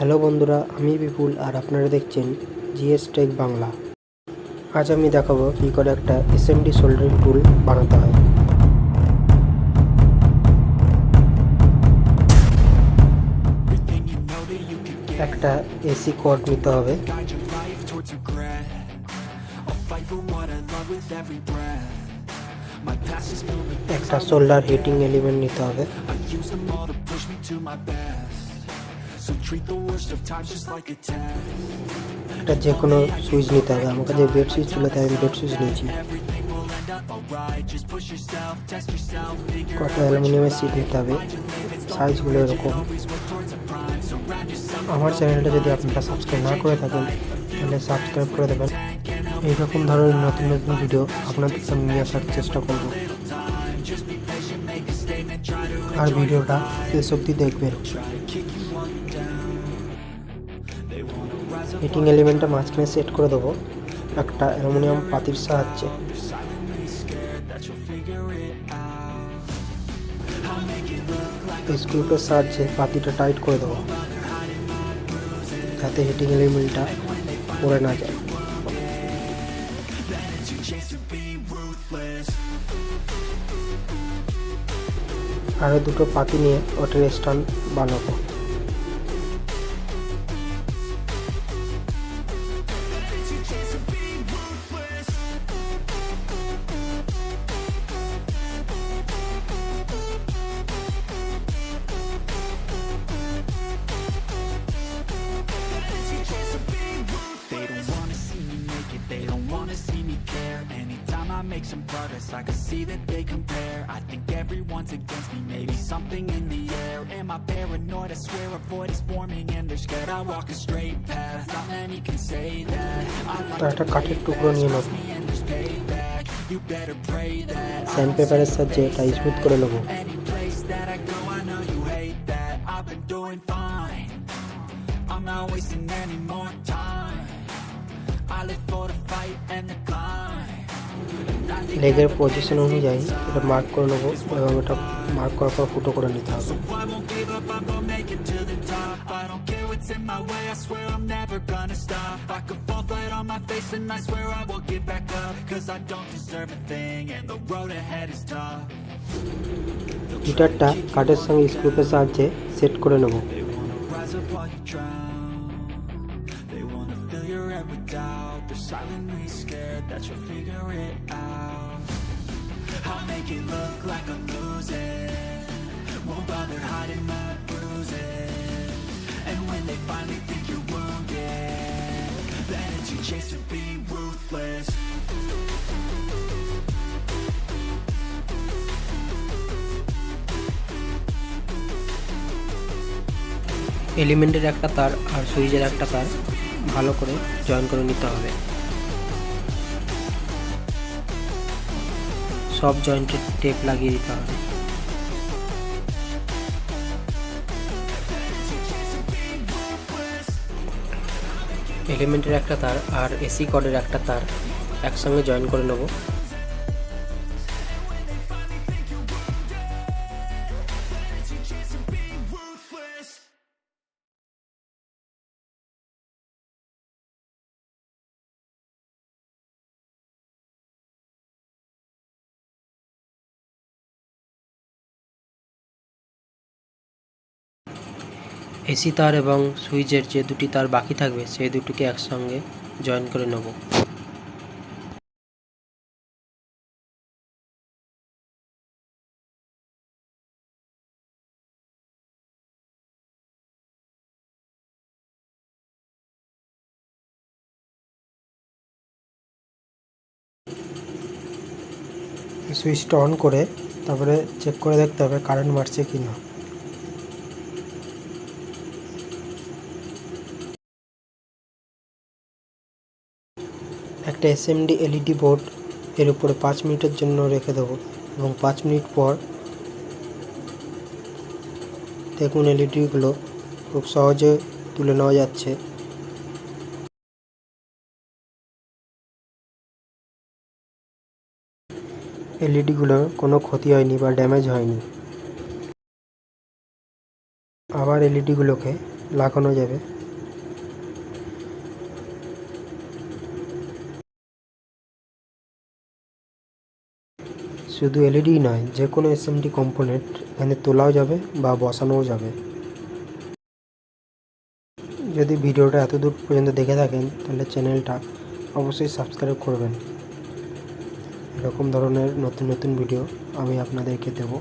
Hello বন্ধুরা, আমি বিপুল আর আপনারা দেখছেন জিএস টেক বাংলা। আজ আমি দেখাবো কী করে একটা এসএমডি সোল্ডারিং টুল বানাতে হয়। একটা এসি কর্ড নিতে হবে, একটা সোল্ডার হিটিং এলিমেন্ট নিতে হবে, একটা যে কোনো সুইচ নিতে হবে। আমার কাছে বেড সুইচ ছিল তাই আমি বেড সুইচ নিয়েছি। কটা অ্যালুমিনিয়ামের সিট নিতে হবে, সাইজগুলো এরকম। আমার চ্যানেলটা যদি আপনারা সাবস্ক্রাইব না করে থাকেন তাহলে সাবস্ক্রাইব করে দেবেন। এইরকম ধরনের নতুন নতুন ভিডিও আপনাদের সামনে নিয়ে আসার চেষ্টা করব, আর ভিডিওটা শেষ অবধি দেখবেন। হিটিং এলিমেন্টটা মাঝখানে সেট করে দেবো একটা অ্যালুমিনিয়াম পাতির সাহায্যে। স্ক্রুপের সাহায্যে পাতিটা টাইট করে দেবো যাতে হিটিং এলিমেন্টটা পড়ে না যায়। আরও দুটো পাতি নিয়ে ওটার স্ট্যান্ড বানাবো। Make some progress, I can see that they compare. I think everyone's against me, maybe something in the air. Am I paranoid? I swear a void is forming and they're scared. I walk a straight path, not many can say that. I like to কাঠের টুকরো নিয়ে নেব, and there's payback. You better pray that sand পেপারের সাহায্যে এটা smooth করে নেব। any place that I go, I know you hate that. I've been doing fine, I'm not wasting any more time. I live for the fight and the climb. লেগের position অনুযায়ী এটা mark করে নেবো এবং এটা mark করার পর ফুটো করে নিতে হবে। গিটারটা কাঠের সঙ্গে স্ক্রুপের সাহায্যে সেট করে নেব। They're silently scared that you'll figure it out. I'll make it look like I'm losing, won't bother hiding my bruises. And when they finally think you're wounded, the energy chase to be ruthless. এলিমেন্টের একটা তার আর সুইচের একটা তার ভালো করে join করে নিতে হবে। সব জয়েন্টে টেপ লাগিয়ে দিতে হবে। এলিমেন্টের একটা তার আর এসি কর্ডের একটা তার একসঙ্গে জয়েন করে নেব। এসি তার এবং সুইচের যে দুটি তার বাকি থাকবে সেই দুটিকে একসঙ্গে জয়েন করে নেব। সুইচটা অন করে তারপরে চেক করে দেখতে হবে কারেন্ট মারছে কি না। একটা এসএমডি এলইডি বোর্ড এর উপরে 5 মিনিটের জন্য রেখে দেবো এবং 5 মিনিট পর দেখুন এলইডিগুলো খুব সহজে তুলে নেওয়া যাচ্ছে। এলইডিগুলোর কোনো ক্ষতি হয়নি বা ড্যামেজ হয়নি। আবার এলইডিগুলোকে লাগানো যাবে। শুধু এলইডি নয়, যে কোনো এসএমডি কম্পোনেন্ট এখানে তোলাও যাবে বা বসানোও যাবে। যদি ভিডিওটা এত দূর পর্যন্ত দেখে থাকেন তাহলে চ্যানেলটা অবশ্যই সাবস্ক্রাইব করবেন। এরকম ধরনের নতুন নতুন ভিডিও আমি আপনাদেরকে দেবো।